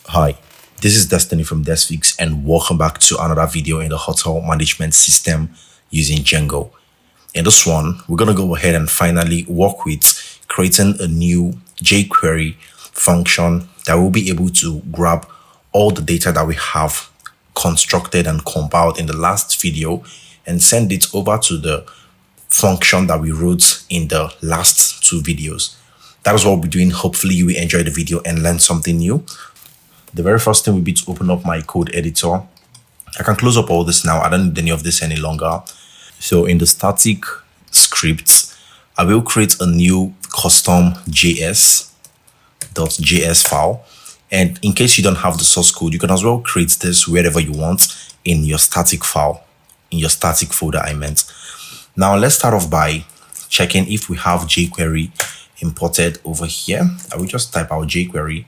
Hi, this is Destiny from Desfix and welcome back to another video in the hotel management system using Django. In this one, we're going to go ahead and finally work with creating a new JQuery function that will be able to grab all the data that we have constructed and compiled in the last video and send it over to the function that we wrote in the last two videos. That is what we'll be doing. Hopefully you will enjoy the video and learn something new. The very first thing will be to open up my code editor. I can close up all this now. I don't need any of this any longer. So in the static scripts, I will create a new custom js.js file. And in case you don't have the source code, you can as well create this wherever you want in your static file, in your static folder I meant. Now let's start off by checking if we have jQuery imported over here. I will just type out jQuery.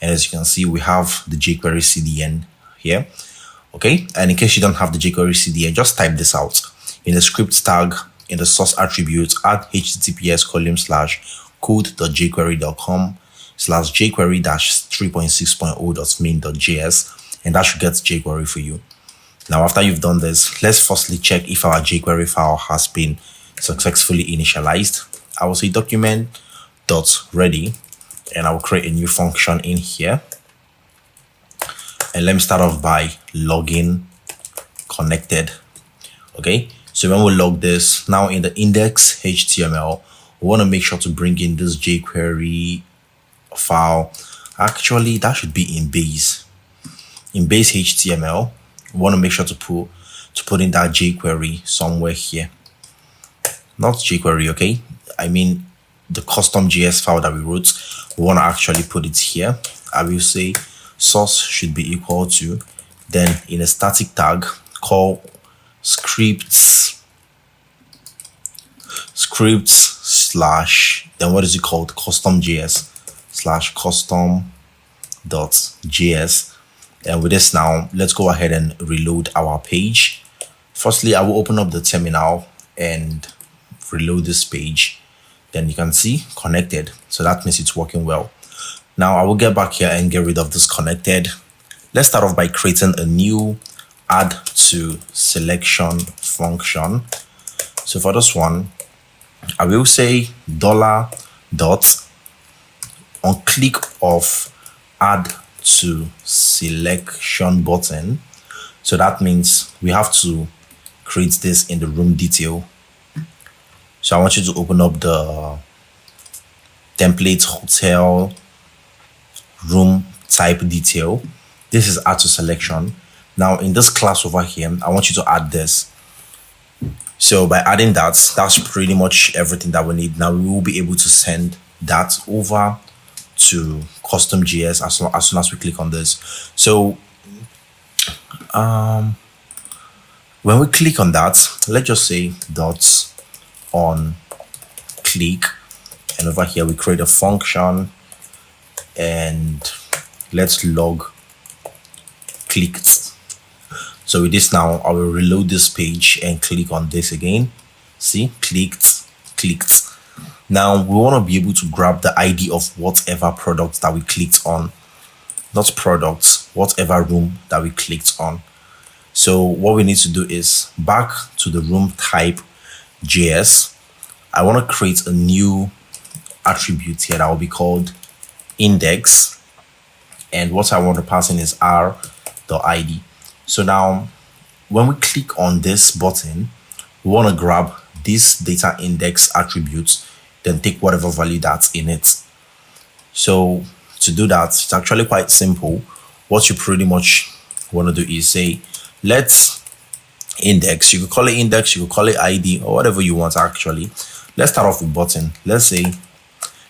And as you can see, we have the jQuery CDN here. Okay. And in case you don't have the jQuery CDN, just type this out. In the script tag, in the source attribute, add https://code.jQuery.com/jQuery-3.6.0.main.js, and that should get jQuery for you. Now, after you've done this, let's firstly check if our jQuery file has been successfully initialized. I will say document.ready. And I will create a new function in here. And let me start off by login connected. Okay, so when we log this, now in the index HTML, we want to make sure to bring in this jQuery file. Actually, that should be in base. In base HTML, we want to make sure to put in that jQuery somewhere here. Not jQuery, okay? I mean the custom JS file that we wrote. We want to actually put it here. I will say source should be equal to, then in a static tag, call scripts slash, then what is it called? Custom JS slash custom.js. And with this now, let's go ahead and reload our page. Firstly, I will open up the terminal and reload this page. Then you can see connected. So that means it's working well. Now I will get back here and get rid of this connected. Let's start off by creating a new add to selection function. So for this one, I will say $. On click of add to selection button. So that means we have to create this in the room detail. So I want you to open up the template hotel room type detail. This is add to selection. Now in this class over here, I want you to add this. So by adding that, that's pretty much everything that we need. Now we will be able to send that over to custom JS as soon as we click on this. So when we click on that, let's just say dots on click, and over here we create a function and let's log clicked. So with this now, I will reload this page and click on this again. See, clicked. Now we want to be able to grab the ID of whatever product that we clicked on, not products, whatever room that we clicked on. So what we need to do is back to the room type JS. I want to create a new attribute here that will be called index, and what I want to pass in is r.id. So now when we click on this button, we want to grab this data index attribute, then take whatever value that's in it. So to do that, it's actually quite simple. What you pretty much want to do is say let's index. You could call it index, you could call it ID, or whatever you want actually. Let's start off with button. Let's say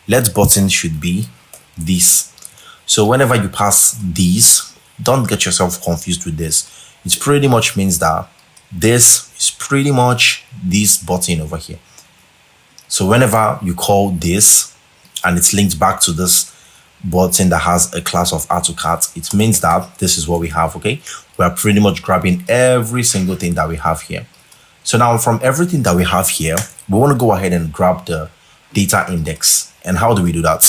let button should be this. So whenever you pass these, don't get yourself confused with this. It pretty much means that this is pretty much this button over here. So whenever you call this and it's linked back to this button that has a class of add to cart, it means that this is what we have. Okay, we are pretty much grabbing every single thing that we have here. So now from everything that we have here, we want to go ahead and grab the data index. And how do we do that?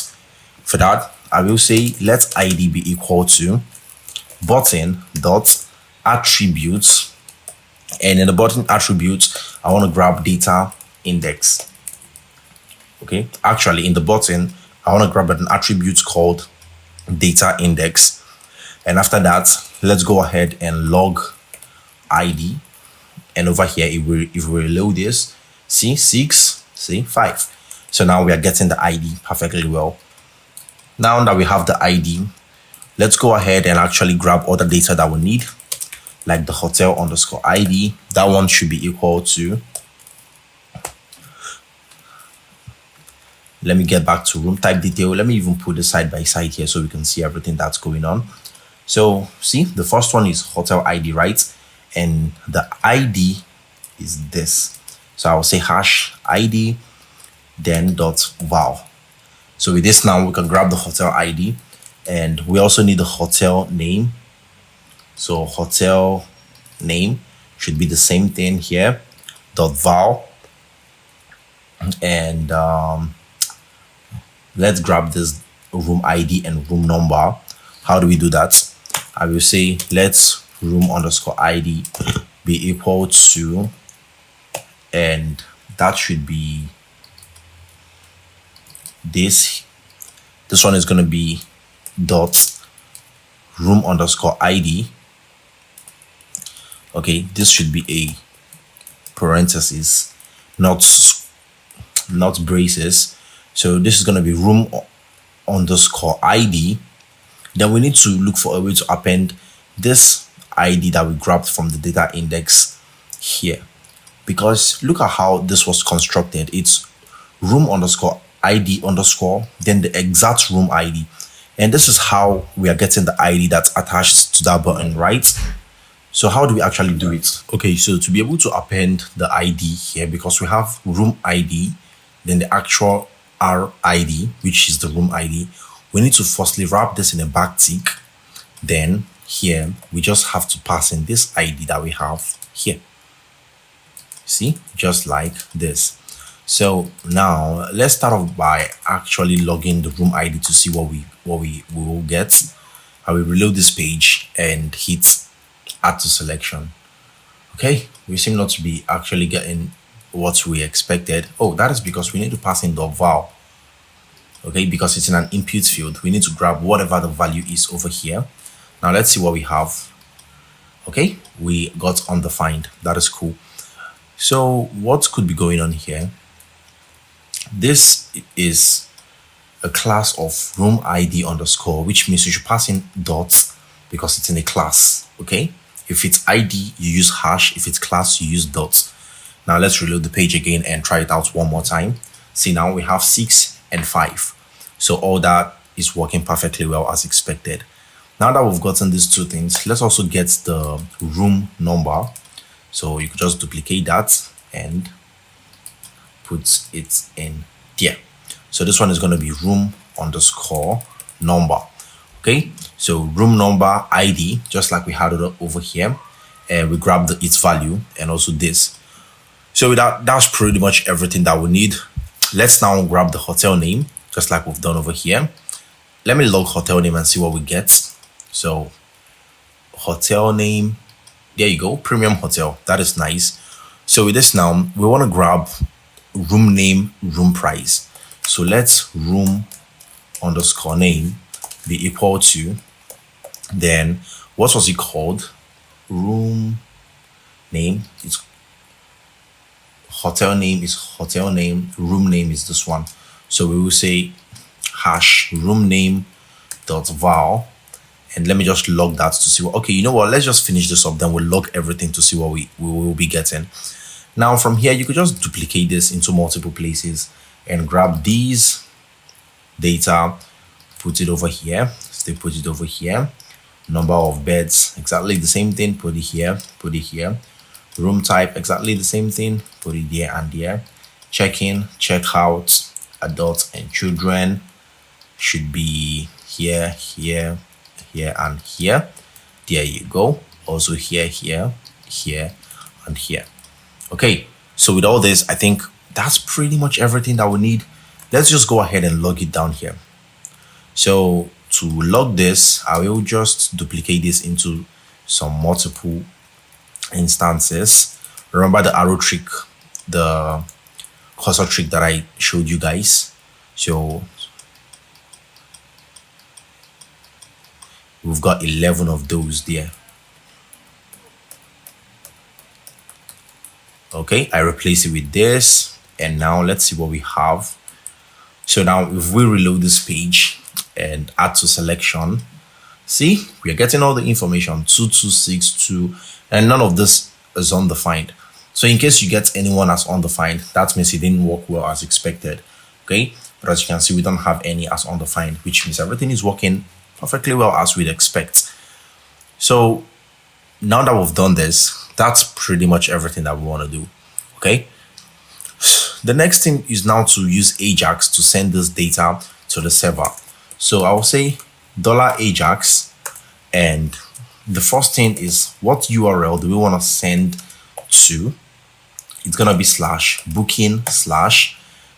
For that, I will say let ID be equal to button dot attributes, and in the button attributes I want to grab data index. Okay, actually in the button I want to grab an attribute called data index, and after that let's go ahead and log ID, and over here if we reload this, see 6, see 5. So now we are getting the ID perfectly well. Now that we have the ID, let's go ahead and actually grab all the data that we need, like the hotel underscore ID. That one should be equal to, let me get back to room type detail. Let me even put it side by side here so we can see everything that's going on. So see, the first one is hotel ID, right? And the ID is this. So I will say hash ID, then dot val. So with this now we can grab the hotel ID, and we also need the hotel name. So hotel name should be the same thing here, dot val. And let's grab this room ID and room number. How do we do that? I will say let's room underscore ID be equal to, and that should be this one is going to be dot room underscore ID. Okay, this should be a parenthesis, not braces. So this is going to be room underscore ID. Then we need to look for a way to append this ID that we grabbed from the data index here, because look at how this was constructed. It's room underscore ID underscore, then the exact room ID, and this is how we are getting the ID that's attached to that button, right? So how do we actually do it? Okay, so to be able to append the ID here, because we have room ID, then the actual RID, which is the room ID, we need to firstly wrap this in a backtick. Then here we just have to pass in this ID that we have here. See, just like this. So now let's start off by actually logging the room ID to see what we will get. I will reload this page and hit add to selection. Okay, we seem not to be actually getting what we expected. Oh, that is because we need to pass in the val. Okay, because it's in an input field, we need to grab whatever the value is over here. Now let's see what we have. Okay, we got undefined. That is cool. So what could be going on here? This is a class of room ID underscore, which means you should pass in dots because it's in a class. Okay, if it's ID you use hash, if it's class you use dots. Now let's reload the page again and try it out one more time. See, now we have 6 and 5. So all that is working perfectly well as expected. Now that we've gotten these two things, let's also get the room number. So you could just duplicate that and put it in there. So this one is going to be room underscore number. Okay, so room number ID, just like we had it over here, and we grab its value and also this. So with that, that's pretty much everything that we need. Let's now grab the hotel name, just like we've done over here. Let me log hotel name and see what we get. So hotel name, there you go, premium hotel. That is nice. So with this now, we want to grab room name, room price. So let's room underscore name be equal to, then what was it called? Room name is hotel name is hotel name, room name is this one. So we will say hash room name dot val, and let me just log that to see what, okay, you know what, let's just finish this up, then we'll log everything to see what we will be getting. Now from here you could just duplicate this into multiple places and grab these data, put it over here, still put it over here. Number of beds, exactly the same thing, put it here, put it here. Room type, exactly the same thing, put it there and there. Check-in, check-out, adults and children should be here, here, here, and here. There you go. Also here, here, here, and here. Okay, so with all this, I think that's pretty much everything that we need. Let's just go ahead and log it down here. So to log this, I will just duplicate this into some multiple instances. Remember the arrow trick, the cursor trick that I showed you guys. So we've got 11 of those there. Okay, I replace it with this, and now let's see what we have. So now if we reload this page and add to selection, see, we are getting all the information 2262, and none of this is undefined. So in case you get anyone as undefined, that means it didn't work well as expected. Okay, but as you can see, we don't have any as undefined, which means everything is working perfectly well as we'd expect. So now that we've done this, that's pretty much everything that we want to do. Okay, the next thing is now to use Ajax to send this data to the server. So I will say $Ajax, and the first thing is what URL do we want to send to. It's gonna be /booking/.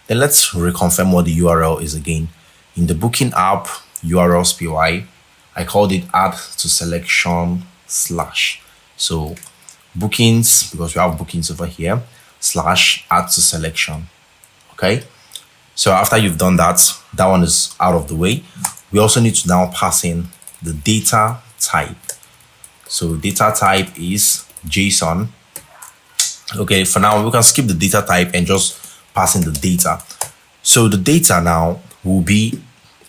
Then let's reconfirm what the URL is again. In the booking app URLs py, I called it add to selection /. So bookings, because we have bookings over here, /add to selection. Okay, so after you've done that, that one is out of the way. We also need to now pass in the data type. So data type is JSON. Okay, for now we can skip the data type and just pass in the data. So the data now will be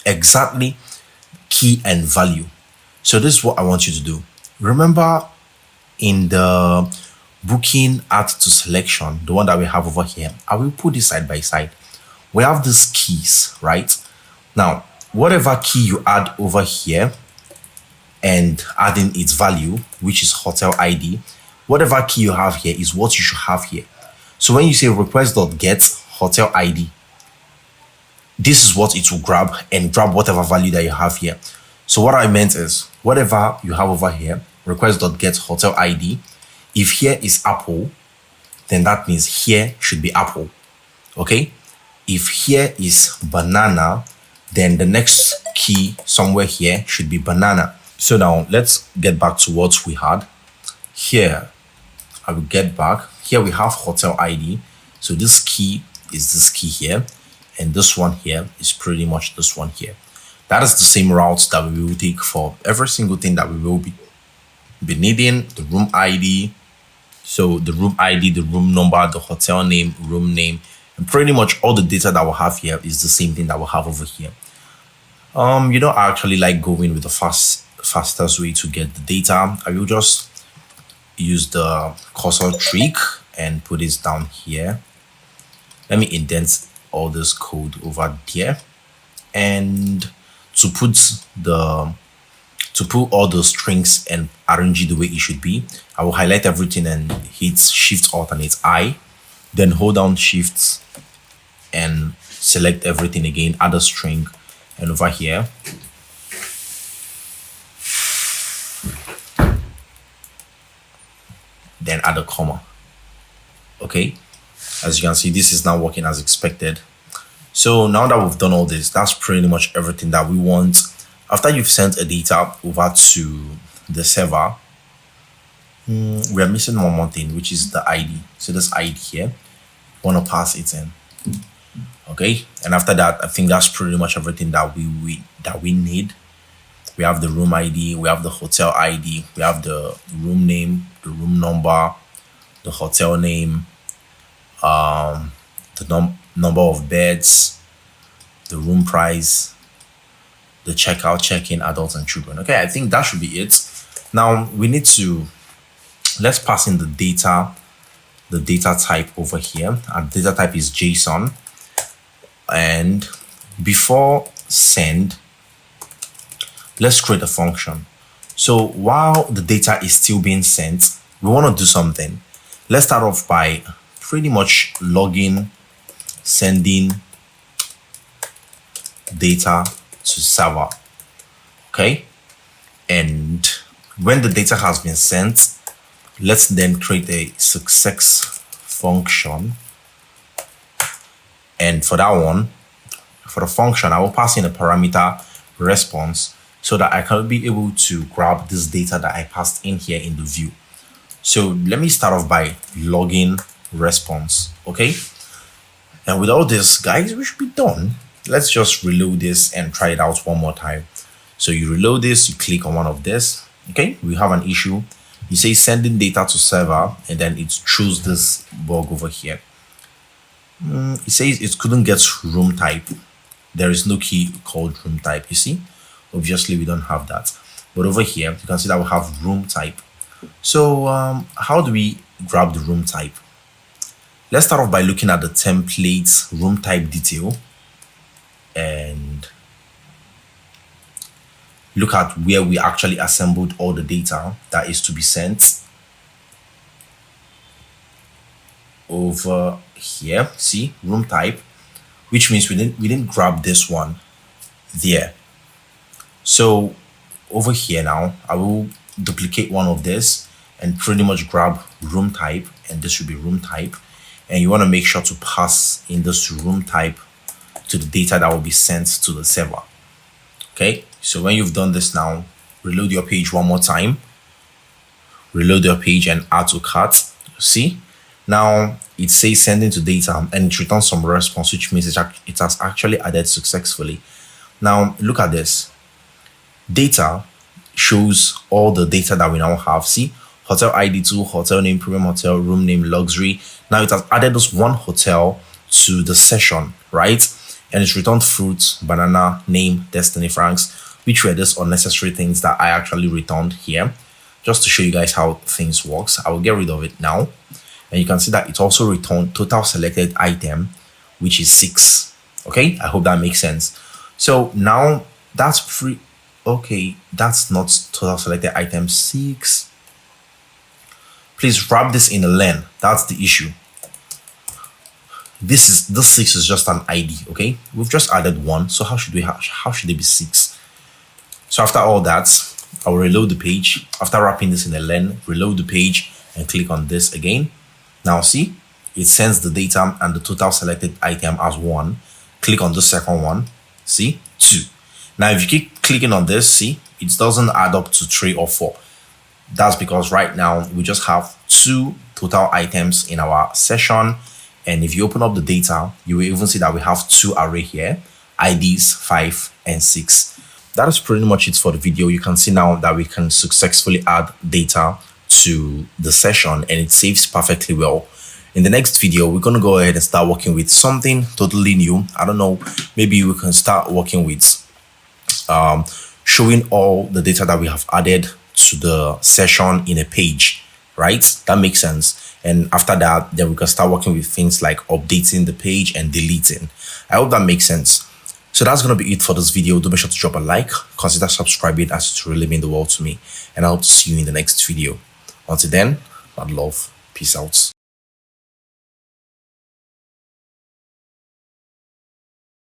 exactly key and value. So this is what I want you to do. Remember in the booking add to selection, the one that we have over here, I will put this side by side. We have these keys, right? Now, whatever key you add over here and adding its value, which is hotel ID, whatever key you have here is what you should have here. So when you say request.get hotel ID, this is what it will grab, and grab whatever value that you have here. So what I meant is whatever you have over here, request.get hotel ID, if here is Apple, then that means here should be Apple. Okay, if here is banana, then the next key somewhere here should be banana. So now let's get back to what we had here. I will get back here. We have hotel ID, so this key is this key here, and this one here is pretty much this one here. That is the same route that we will take for every single thing that we will be needing. The room ID, so the room ID, the room number, the hotel name, room name, and pretty much all the data that we'll have here is the same thing that we'll have over here. You know, I actually like going with the fastest way to get the data. I will just use the cursor trick and put this down here. Let me indent all this code over there, and to put all the strings and arrange it the way it should be, I will highlight everything and hit Shift Alternate I, then hold down Shift and select everything again, add a string, and over here then add a comma. Okay, as you can see, this is now working as expected. So now that we've done all this, that's pretty much everything that we want. After you've sent a data over to the server, we are missing one more thing, which is the ID. So this ID here, we want to pass it in. Okay, and after that, I think that's pretty much everything that we need. We have the room ID, we have the hotel ID, we have the room name, the room number, the hotel name, the number of beds, the room price, the checkout, check-in, adults and children. Okay, I think that should be it. Now we need to, let's pass in the data type over here. Our data type is JSON. And before send, let's create a function. So while the data is still being sent, we want to do something. Let's start off by pretty much logging, sending data to server. Okay, and when the data has been sent, let's then create a success function. And for that one, for the function, I will pass in a parameter response so that I can be able to grab this data that I passed in here in the view. So let me start off by logging response. Okay, and with all this, guys, we should be done. Let's just reload this and try it out one more time. So you reload this, you click on one of this. Okay, we have an issue. You say sending data to server, and then it throws this bug over here. It says it couldn't get room type. There is no key called room type. You see, obviously we don't have that, but over here you can see that we have room type. So how do we grab the room type? Let's start off by looking at the template room type detail and look at where we actually assembled all the data that is to be sent. Over here, see, room type, which means we didn't grab this one there. So over here now, I will duplicate one of this and pretty much grab room type, and this should be room type. And you want to make sure to pass in this room type to the data that will be sent to the server. Okay, so when you've done this now, reload your page one more time. Reload your page and add to cart. See, now it says sending to data and it returns some response, which means it has actually added successfully. Now look at this. Data shows all the data that we now have. See, hotel ID2, hotel name, premium hotel, room name, luxury. Now it has added this one hotel to the session, right? And it's returned fruits, banana, name, destiny, francs, which were these unnecessary things that I actually returned here. Just to show you guys how things works, I will get rid of it now. And you can see that it also returned total selected item, which is 6. Okay, I hope that makes sense. So now that's okay, that's not total selected item 6. Please wrap this in a len. That's the issue. This 6 is just an ID. Okay, we've just added 1, so how should it be 6? So after all that, I will reload the page. After wrapping this in a len, reload the page and click on this again. Now see, it sends the data and the total selected item as 1. Click on the second one. See, 2. Now if you keep clicking on this, see, it doesn't add up to 3 or 4. That's because right now we just have 2 total items in our session. And if you open up the data, you will even see that we have 2 array here, IDs 5 and 6. That is pretty much it for the video. You can see now that we can successfully add data to the session and it saves perfectly well. In the next video, we're going to go ahead and start working with something totally new. I don't know, maybe we can start working with showing all the data that we have added to the session in a page, right? That makes sense. And after that, then we can start working with things like updating the page and deleting. I hope that makes sense. So that's going to be it for this video. Do make sure to drop a like, consider subscribing, as it really means the world to me. And I hope to see you in the next video. Until then, I'd love. Peace out.